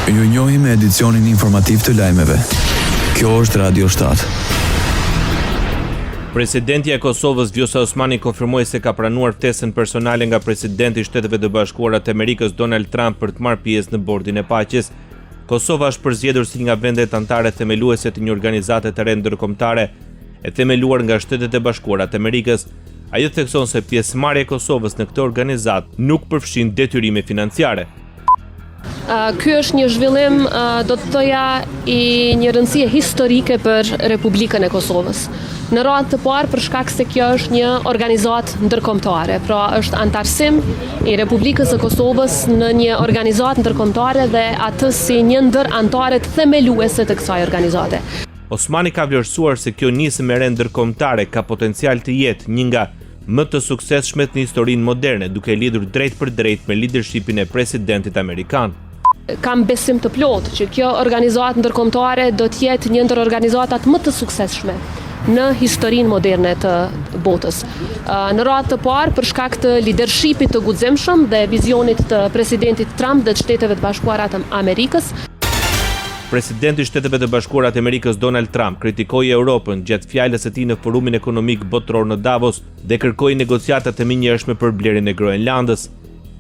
Ju njohim me edicionin informativ të lajmeve. Kjo është Radio 7. Presidenti e Kosovës Vjosa Osmani konfirmoi se ka pranuar ftesën personale nga presidenti i Shteteve të Bashkuara të Amerikës Donald Trump për të marrë pjesë në bordin e paqes. Kosova është përzgjedhur si nga vendet anëtare themeluese të një organizate të re ndërkombëtare e themeluar nga Shtetet e Bashkuara të Amerikës. Ajo thekson se pjesëmarrja e Kosovës në këtë organizat nuk përfshin detyrime financiare. Ky është një zhvillim, do të thoja, i një rëndësie historike për Republikën e Kosovës. Në radhë të parë për shkak se kjo është një organizatë ndërkombëtare, pra është antarësim i Republikës së Kosovës në një organizatë ndërkombëtare dhe atë si një ndër anëtarët themeluese të kësaj organizate. Osmani ka vlerësuar se kjo nismë e re ndërkombëtare ka potencial të jetë një nga më të suksesshmet në historinë moderne, duke lidhur drejt për drejt me leadershipin e presidentit amerikan. Kam besim të plotë që kjo organizatë ndërkombëtare do të jetë një ndër organizatat më të suksesshme në historinë moderne të botës. Në radhë të parë për shkak të leadershipit të guximshëm dhe vizionit të presidentit Trump dhe të Shteteve të Bashkuara të Amerikës. Presidenti i Shteteve të Bashkuara të Amerikës Donald Trump kritikoi Europën gjatë fjalës së tij në Forumin Ekonomik Botëror në Davos dhe kërkoi negociata të menjëhershme për blerjen e Groenlandës.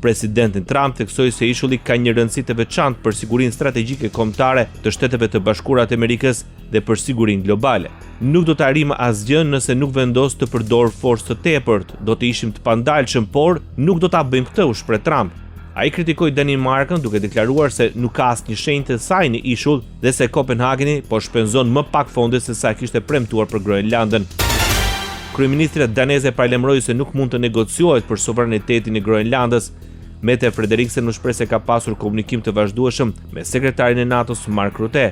Presidenti Trump theksoi se ishulli ka një rëndësi të veçantë për sigurinë strategjike kombëtare të Shteteve të Bashkuara të Amerikës dhe për sigurinë globale. Nuk do të arrijmë asgjë nëse nuk vendos të përdor forcë të tepërt, do të ishim të pandalshëm, por nuk do ta bëjmë këtë, u shpreh Trump. Ai kritikoi Danimarkën duke deklaruar se nuk ka asnjë shenjë të saj në ishull dhe se Kopenhageni po shpenzon më pak fonde se sa kishte premtuar për Groenlandën. Kryeministria daneze paralajmëroi se nuk mund të negociohet për sovranitetin e Groenlandës. Mette Frederiksen u shpreh se ka pasur komunikim të vazhdueshëm me sekretarin e NATO-s Mark Rutte.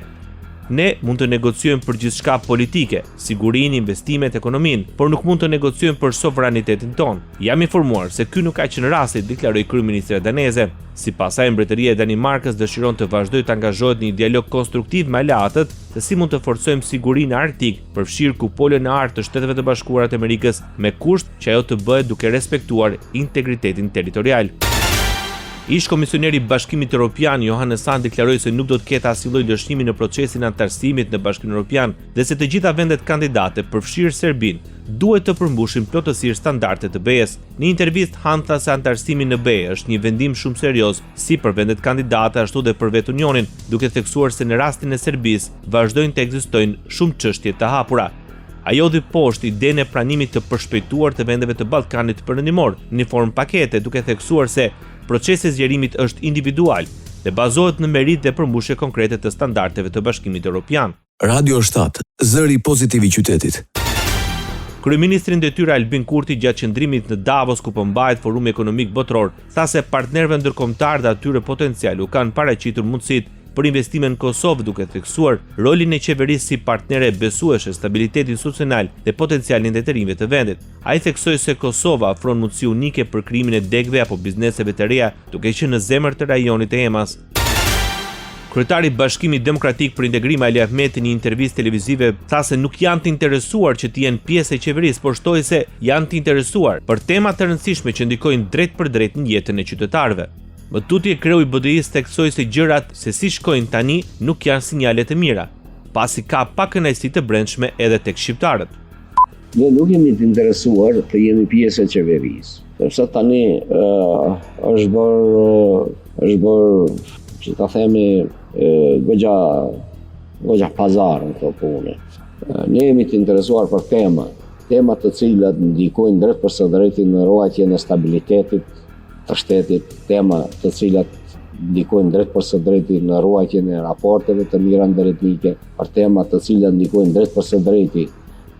Ne mund të negociojmë për gjithçka politike, sigurinë, investimet, ekonominë, por nuk mund të negociojmë për sovranitetin ton. Jam informuar se ky nuk ka qenë rasti, deklaroi kryeministra daneze. Sipas saj, mbretëria e Danimarkës dëshiron të vazhdojë të angazhohet në një dialog konstruktiv me aleatët se si mund të forcojmë sigurinë arktik, përfshirë kupolën e artë të Shteteve të Bashkuara të Amerikës, me kusht që ajo të bëhet duke respektuar integritetin territorial. Ish komisioneri i Bashkimit Evropian Johannes Hahn deklaroi se nuk do të ketë asnjë lloj lëshimi në procesin antarësimit në Bashkimin Evropian dhe se të gjitha vendet kandidate, përfshirë Serbinë, duhet të përmbushin plotësisht standardet të BE-s. Në intervistë Hahn tha se antarësimi në BE është një vendim shumë serioz, si për vendet kandidate ashtu dhe për vetë Unionin, duke theksuar se në rastin e Serbisë vazhdojnë të ekzistojnë shumë çështje të hapura. Ajo dhi poshtë idenë e pranimit të përshpejtuar të vendeve të Ballkanit Perëndimor në formë pakete, duke theksuar se procesi i zgjerimit është individual dhe bazohet në meritë dhe përmbushje konkrete të standardeve të Bashkimit Evropian. Radio 7, zëri pozitiv i qytetit. Kryeministri në detyrë Albin Kurti gjatë qëndrimit në Davos ku po mbahet Forumi Ekonomik Botëror, tha se partnerëve ndërkombëtar dhe atyre potencial u kanë paraqitur mundësitë për investime në Kosovë, duke theksuar rolin e qeverisë si partnere besueshe stabilitetin institucional dhe potencialin ndërtimeve të vendit. Ai theksoi se Kosova ofron mundësi unike për krijimin e degëve apo bizneseve të reja, duke qenë në zemër të rajonit e EMAS. Kryetari i Bashkimit Demokratik për Integrim Ali Ahmeti në një intervistë televizive tha se nuk janë të interesuar që të jenë pjesë e qeverisë, por shtoi se janë të interesuar për tema të rëndësishme që ndikojnë drejt për drejt në jetën e qytetarëve. Më tutje kreu i BDI-s theksoi se gjërat se si shkojnë tani nuk janë sinjale të mira, pasi ka pak kënaqësi të brendshme edhe tek shqiptarët. Ne nuk jemi të interesuar të jemi pjesë e qeverisë, sepse tani është bërë që ta themi goxha pazar në këto punë. Ne jemi të interesuar për tema të cilat ndikojnë drejt për së drejti në ruajtjen e stabilitetit të shtetit, tema të cilat ndikojnë drejt për së drejti në ruajtjen e raporteve të mira ndëretnike, për tema të cilat ndikojnë drejt për së drejti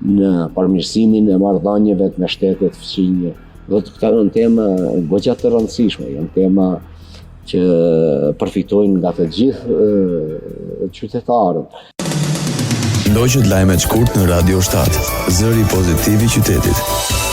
në përmirësimin e marrëdhënieve me shtetet fëmijë. Do të këta janë tema goxha të rëndësishme, janë tema që përfitojnë nga të gjithë qytetarët. Ndoqët lajmet shkurt në Radio 7, zëri pozitiv i qytetit.